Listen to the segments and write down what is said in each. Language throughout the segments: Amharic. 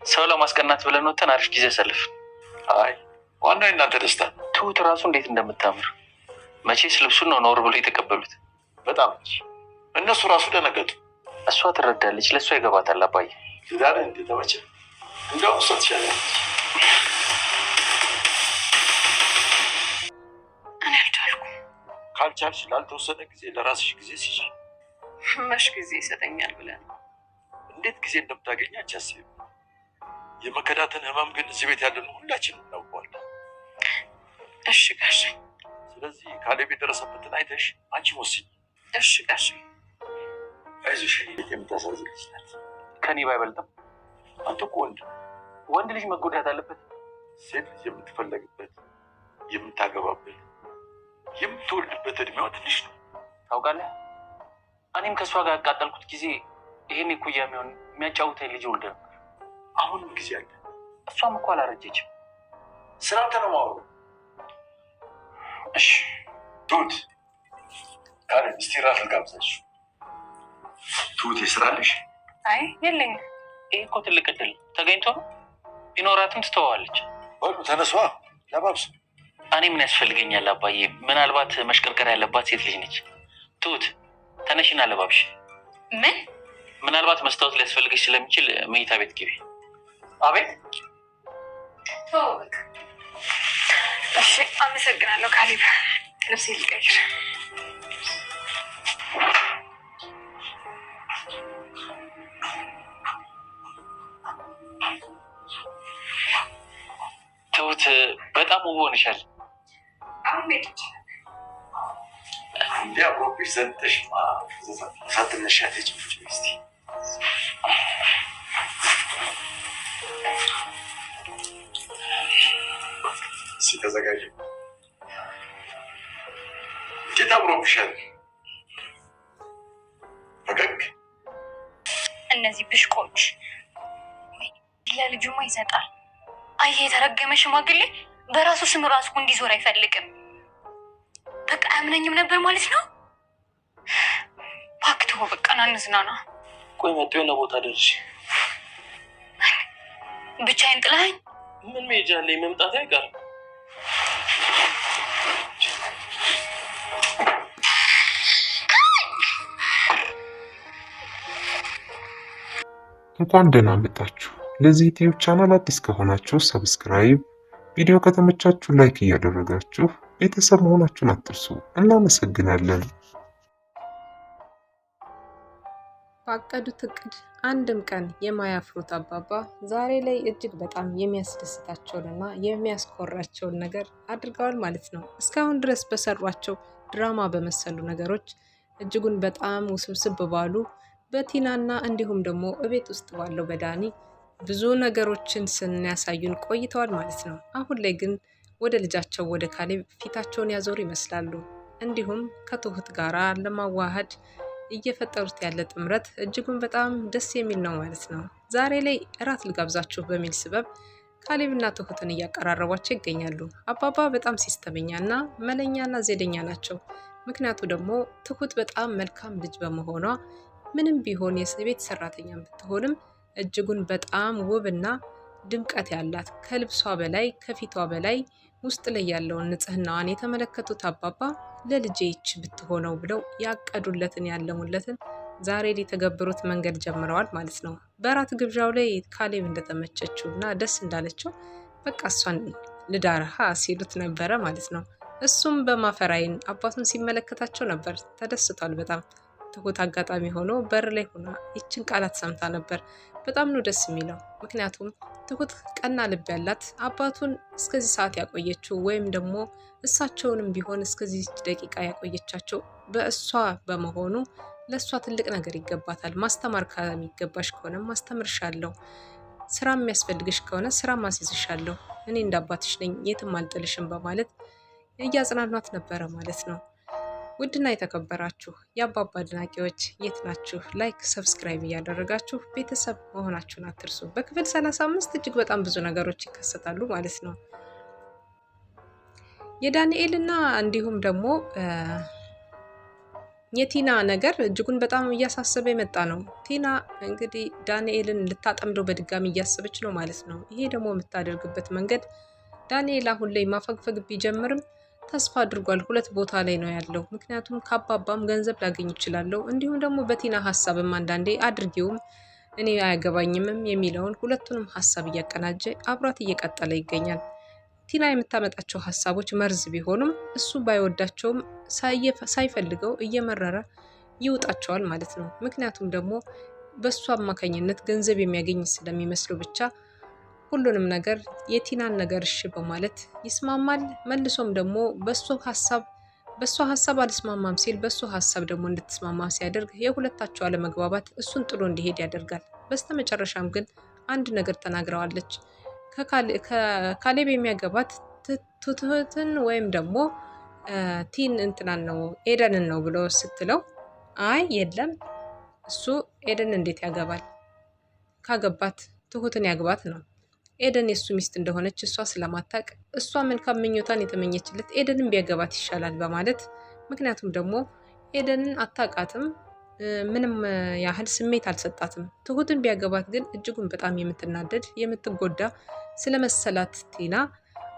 ሰው ለማስቀናት ብለን ወጥተን አሪፍ ጊዜ አሳልፍ። አይ ዋናው እናንተ ደስታ። ትሁት ራሱ እንዴት እንደምታምር መቼስ ልብሱን ነው ኖር ብሎ የተቀበሉት። በጣም እነሱ ራሱ ደነገጡ። እሷ ትረዳለች፣ ለእሷ ይገባታል። አባዬ ዛሬ እንዴት ተመቸ? እንደው እሷ ትሻላለች። እኔ አልቻልኩም። ካልቻልሽ ላልተወሰነ ጊዜ ለራስሽ ጊዜ ሲሽ መሽ ጊዜ ይሰጠኛል ብለን እንዴት ጊዜ እንደምታገኝ አንቺ አስቢ። የመከዳትን ህመም ግን እዚህ ቤት ያለን ሁላችንም እናውቀዋለን። እሺ ጋሽ። ስለዚህ ካሌብ የደረሰበትን አይተሽ አንቺ ወስኝ። እሺ ጋሽ። አይዞሽ፣ የምታሳዝን ልጅ ናት። ከኔ ባይበልጥም አንተ እኮ ወንድ ልጅ መጎዳት አለበት። ሴት ልጅ የምትፈለግበት፣ የምታገባበት፣ የምትወልድበት እድሜዋ ትንሽ ነው። ታውቃለህ፣ እኔም ከእሷ ጋር ያቃጠልኩት ጊዜ ይሄን እኩያ የሚሆን የሚያጫውተኝ ልጅ ወልደ ነበር። አሁንም ጊዜ አለ። እሷም እኮ አላረጀችም። ስራ ተነማሩ። እሺ ትሁት፣ ካሌብ እስቲ ራት ልጋብዛችሁ። ትሁት የስራለሽ? አይ የለኝም። ይህ እኮ ትልቅ እድል ተገኝቶ ነው። ቢኖራትም ትተዋለች። በሉ ተነሷ፣ ለባብሱ። እኔ ምን ያስፈልገኛል አባዬ? ምናልባት መሽቀርቀር ያለባት ሴት ልጅ ነች። ትሁት ተነሽና ለባብሽ። ምን? ምናልባት መስታወት ሊያስፈልግሽ ስለሚችል መኝታ ቤት ግቢ። አቤት። እሺ አመሰግናለሁ ካሌብ። ልብሴ ልቀይር። ትሁት በጣም ውብ ሆነሻል። አሁን ቤት ይችላል እንዲያ ፕሮፊሽ ዘንተሽ ሳትነሻት ጅምጭ ስቲ ሲተዘጋጅ ጌታ ፕሮፊሻል ፈገግ። እነዚህ ብሽቆች ለልጁማ ይሰጣል። አይ የተረገመ ሽማግሌ በራሱ ስም ራሱ እንዲዞር አይፈልግም። በቃ አያምነኝም ነበር ማለት ነው። ፓክቶ በቃ ናንዝናና። ቆይ መጡ የሆነ ቦታ ደርሽ። ብቻዬን ጥላኝ ምን መሄጃ አለኝ? መምጣት አይቀርም። እንኳን ደህና መጣችሁ። ለዚህ ዩቲዩብ ቻናል አዲስ ከሆናችሁ ሰብስክራይብ፣ ቪዲዮ ከተመቻችሁ ላይክ እያደረጋችሁ ቤተሰብ መሆናችሁን አትርሱ። እናመሰግናለን። ባቀዱት እቅድ አንድም ቀን የማያፍሩት አባባ ዛሬ ላይ እጅግ በጣም የሚያስደስታቸውንና የሚያስኮራቸውን ነገር አድርገዋል ማለት ነው። እስካሁን ድረስ በሰሯቸው ድራማ በመሰሉ ነገሮች እጅጉን በጣም ውስብስብ ባሉ በቲናና እንዲሁም ደግሞ እቤት ውስጥ ባለው በዳኒ ብዙ ነገሮችን ስናያሳዩን ቆይተዋል ማለት ነው። አሁን ላይ ግን ወደ ልጃቸው ወደ ካሌብ ፊታቸውን ያዞሩ ይመስላሉ። እንዲሁም ከትሁት ጋራ ለማዋሃድ እየፈጠሩት ያለ ጥምረት እጅጉን በጣም ደስ የሚል ነው ማለት ነው። ዛሬ ላይ እራት ልጋብዛችሁ በሚል ስበብ ካሌብና ትሁትን እያቀራረቧቸው ይገኛሉ። አባባ በጣም ሲስተመኛና መለኛና ዘዴኛ ናቸው። ምክንያቱ ደግሞ ትሁት በጣም መልካም ልጅ በመሆኗ ምንም ቢሆን የቤት ሰራተኛ ብትሆንም እጅጉን በጣም ውብና ድምቀት ያላት ከልብሷ በላይ ከፊቷ በላይ ውስጥ ላይ ያለውን ንጽህናዋን የተመለከቱት አባባ ለልጄ ይች ብትሆነው ብለው ያቀዱለትን ያለሙለትን ዛሬ ሊተገብሩት መንገድ ጀምረዋል ማለት ነው። በራት ግብዣው ላይ ካሌብ እንደተመቸችው እና ደስ እንዳለችው በቃ እሷን ልዳርሃ ሲሉት ነበረ ማለት ነው። እሱም በማፈራይን አባቱን ሲመለከታቸው ነበር። ተደስቷል በጣም። ትሁት አጋጣሚ ሆኖ በር ላይ ሆና ይችን ቃላት ሰምታ ነበር። በጣም ነው ደስ የሚለው። ምክንያቱም ትሁት ቀና ልብ ያላት አባቱን እስከዚህ ሰዓት ያቆየችው ወይም ደግሞ እሳቸውንም ቢሆን እስከዚህ ደቂቃ ያቆየቻቸው በእሷ በመሆኑ ለእሷ ትልቅ ነገር ይገባታል። ማስተማር ከሚገባሽ ከሆነ ማስተምርሻለሁ፣ ስራ የሚያስፈልግሽ ከሆነ ስራ ማስይዝሻለሁ፣ እኔ እንደ አባትሽ ነኝ፣ የትም አልጥልሽም በማለት እያጽናኗት ነበረ ማለት ነው። ውድና የተከበራችሁ የአባባ አድናቂዎች የት ናችሁ? ላይክ ሰብስክራይብ እያደረጋችሁ ቤተሰብ መሆናችሁን አትርሱ። በክፍል 35 እጅግ በጣም ብዙ ነገሮች ይከሰታሉ ማለት ነው። የዳንኤልና እንዲሁም ደግሞ የቲና ነገር እጅጉን በጣም እያሳሰበ የመጣ ነው። ቲና እንግዲህ ዳንኤልን ልታጠምደው በድጋሚ እያሰበች ነው ማለት ነው። ይሄ ደግሞ የምታደርግበት መንገድ ዳንኤል አሁን ላይ ማፈግፈግ ቢጀምርም ተስፋ አድርጓል። ሁለት ቦታ ላይ ነው ያለው። ምክንያቱም ከአባባም ገንዘብ ላገኝ ይችላለሁ፣ እንዲሁም ደግሞ በቲና ሀሳብም አንዳንዴ አድርጌውም እኔ አያገባኝምም የሚለውን ሁለቱንም ሀሳብ እያቀናጀ አብሯት እየቀጠለ ይገኛል። ቲና የምታመጣቸው ሀሳቦች መርዝ ቢሆኑም እሱ ባይወዳቸውም ሳይፈልገው እየመረረ ይውጣቸዋል ማለት ነው። ምክንያቱም ደግሞ በእሱ አማካኝነት ገንዘብ የሚያገኝ ስለሚመስለው ብቻ ሁሉንም ነገር የቲናን ነገር እሺ በማለት ይስማማል። መልሶም ደግሞ በእሷ ሀሳብ አልስማማም ሲል በእሱ ሀሳብ ደግሞ እንድትስማማ ሲያደርግ የሁለታቸው አለመግባባት እሱን ጥሎ እንዲሄድ ያደርጋል። በስተመጨረሻም ግን አንድ ነገር ተናግረዋለች። ከካሌብ የሚያገባት ትሁትን ወይም ደግሞ ቲን እንትናን ነው ኤደንን ነው ብሎ ስትለው አይ የለም እሱ ኤደን እንዴት ያገባል? ካገባት ትሁትን ያግባት ነው። ኤደን የሱ ሚስት እንደሆነች እሷ ስለማታቅ እሷ መልካም ምኞቷን የተመኘችለት ኤደንን ቢያገባት ይሻላል በማለት ምክንያቱም ደግሞ ኤደንን አታቃትም፣ ምንም ያህል ስሜት አልሰጣትም። ትሁትን ቢያገባት ግን እጅጉን በጣም የምትናደድ የምትጎዳ ስለመሰላት ቲና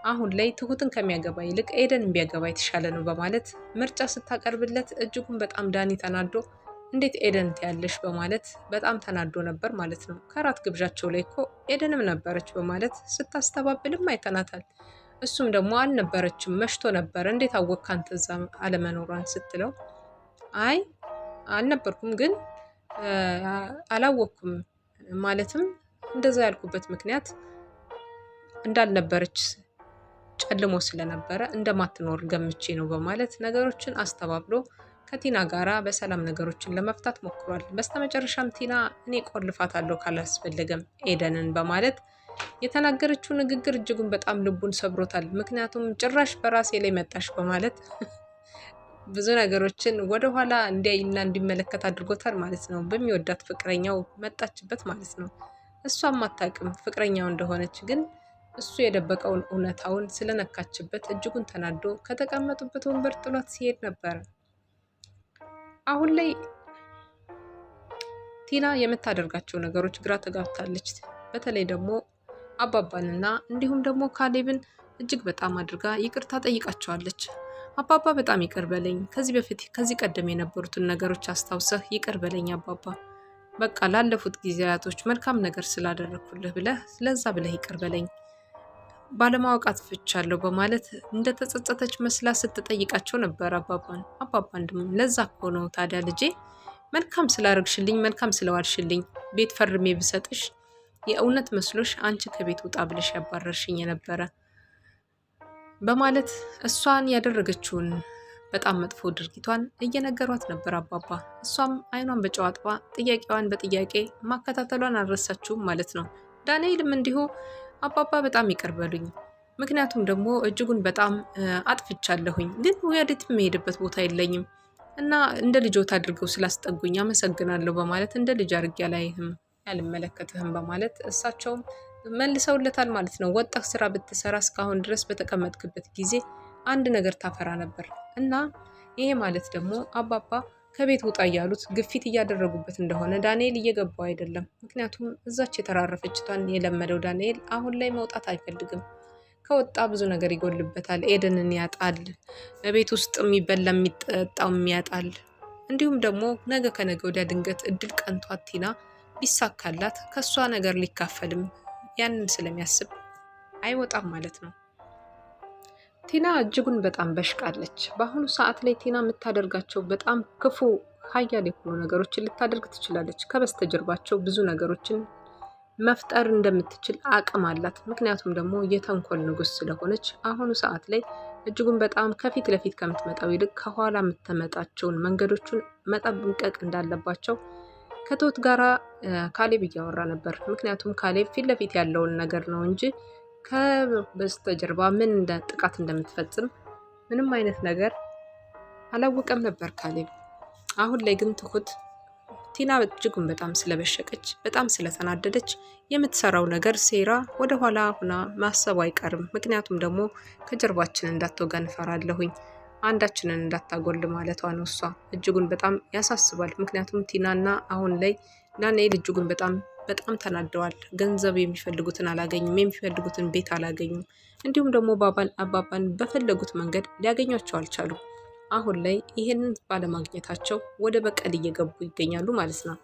አሁን ላይ ትሁትን ከሚያገባ ይልቅ ኤደንን ቢያገባ የተሻለ ነው በማለት ምርጫ ስታቀርብለት እጅጉን በጣም ዳኒ ተናዶ እንዴት ኤደን ትያለሽ በማለት በጣም ተናዶ ነበር ማለት ነው። ከራት ግብዣቸው ላይ እኮ ኤደንም ነበረች በማለት ስታስተባብልም አይተናታል። እሱም ደግሞ አልነበረችም መሽቶ ነበረ እንዴት አወቅክ አንተ እዛ አለመኖሯን ስትለው አይ አልነበርኩም ግን አላወቅኩም ማለትም እንደዛ ያልኩበት ምክንያት እንዳልነበረች ጨልሞ ስለነበረ እንደማትኖር ገምቼ ነው በማለት ነገሮችን አስተባብሎ ከቲና ጋራ በሰላም ነገሮችን ለመፍታት ሞክሯል። በስተመጨረሻም ቲና እኔ ቆልፋታለሁ ካላስፈለገም ኤደንን በማለት የተናገረችው ንግግር እጅጉን በጣም ልቡን ሰብሮታል። ምክንያቱም ጭራሽ በራሴ ላይ መጣሽ በማለት ብዙ ነገሮችን ወደኋላ እንዲያይና እንዲመለከት አድርጎታል ማለት ነው። በሚወዳት ፍቅረኛው መጣችበት ማለት ነው። እሷም አታውቅም ፍቅረኛው እንደሆነች፣ ግን እሱ የደበቀውን እውነታውን ስለነካችበት እጅጉን ተናዶ ከተቀመጡበት ወንበር ጥሏት ሲሄድ ነበረ። አሁን ላይ ቲና የምታደርጋቸው ነገሮች ግራ ተጋብታለች። በተለይ ደግሞ አባባንና እንዲሁም ደግሞ ካሌብን እጅግ በጣም አድርጋ ይቅርታ ጠይቃቸዋለች። አባባ በጣም ይቅር በለኝ፣ ከዚህ ቀደም የነበሩትን ነገሮች አስታውሰህ ይቅር በለኝ አባባ፣ በቃ ላለፉት ጊዜያቶች መልካም ነገር ስላደረግኩልህ ለዛ ብለህ ይቅር በለኝ፣ ባለማወቅ አጥፍቻለሁ በማለት እንደተጸጸተች መስላ ስትጠይቃቸው ነበር አባባን። አባባን ደግሞ ለዛ እኮ ነው ታዲያ ልጄ መልካም ስላደረግሽልኝ መልካም ስለዋልሽልኝ ቤት ፈርሜ ብሰጥሽ የእውነት መስሎሽ አንቺ ከቤት ውጣ ብለሽ ያባረርሽኝ የነበረ በማለት እሷን ያደረገችውን በጣም መጥፎ ድርጊቷን እየነገሯት ነበር አባባ። እሷም አይኗን በጨው አጥባ ጥያቄዋን በጥያቄ ማከታተሏን አልረሳችውም ማለት ነው። ዳንኤልም እንዲሁ አባባ በጣም ይቅር በሉኝ፣ ምክንያቱም ደግሞ እጅጉን በጣም አጥፍቻለሁኝ፣ ግን ወዴት የምሄድበት ቦታ የለኝም እና እንደ ልጆት አድርገው ስላስጠጉኝ አመሰግናለሁ በማለት እንደ ልጅ አድርጌ አላይህም ያልመለከትህም በማለት እሳቸውም መልሰውለታል ማለት ነው። ወጣህ ስራ ብትሰራ እስካሁን ድረስ በተቀመጥክበት ጊዜ አንድ ነገር ታፈራ ነበር እና ይሄ ማለት ደግሞ አባባ ከቤት ውጣ እያሉት ግፊት እያደረጉበት እንደሆነ ዳንኤል እየገባው አይደለም። ምክንያቱም እዛች የተራረፈችቷን የለመደው ዳንኤል አሁን ላይ መውጣት አይፈልግም። ከወጣ ብዙ ነገር ይጎልበታል። ኤደንን ያጣል፣ በቤት ውስጥ የሚበላ የሚጠጣው ያጣል። እንዲሁም ደግሞ ነገ ከነገ ወዲያ ድንገት እድል ቀንቷት ቲና ቢሳካላት ከሷ ነገር ሊካፈልም ያንን ስለሚያስብ አይወጣም ማለት ነው። ቲና እጅጉን በጣም በሽቃለች። በአሁኑ ሰዓት ላይ ቲና የምታደርጋቸው በጣም ክፉ ሀያል የሆኑ ነገሮችን ልታደርግ ትችላለች። ከበስተጀርባቸው ብዙ ነገሮችን መፍጠር እንደምትችል አቅም አላት። ምክንያቱም ደግሞ የተንኮል ንጉስ ስለሆነች አሁኑ ሰዓት ላይ እጅጉን በጣም ከፊት ለፊት ከምትመጣው ይልቅ ከኋላ የምትመጣቸውን መንገዶቹን መጠንቀቅ እንዳለባቸው ከትሁት ጋራ ካሌብ እያወራ ነበር። ምክንያቱም ካሌብ ፊት ለፊት ያለውን ነገር ነው እንጂ ከበስተጀርባ ምን ጥቃት እንደምትፈጽም ምንም አይነት ነገር አላወቀም ነበር ካሌብ። አሁን ላይ ግን ትሁት ቲና እጅጉን በጣም ስለበሸቀች በጣም ስለተናደደች የምትሰራው ነገር ሴራ ወደኋላ ሁና ማሰቡ አይቀርም። ምክንያቱም ደግሞ ከጀርባችን እንዳትወጋ እንፈራለሁኝ አንዳችንን እንዳታጎል ማለቷ ነው። እሷ እጅጉን በጣም ያሳስባል። ምክንያቱም ቲናና አሁን ላይ ዳንኤል እጅጉን በጣም ተናደዋል። ገንዘብ የሚፈልጉትን አላገኙም፣ የሚፈልጉትን ቤት አላገኙም። እንዲሁም ደግሞ አባባን በፈለጉት መንገድ ሊያገኟቸው አልቻሉም። አሁን ላይ ይሄንን ባለማግኘታቸው ወደ በቀል እየገቡ ይገኛሉ ማለት ነው።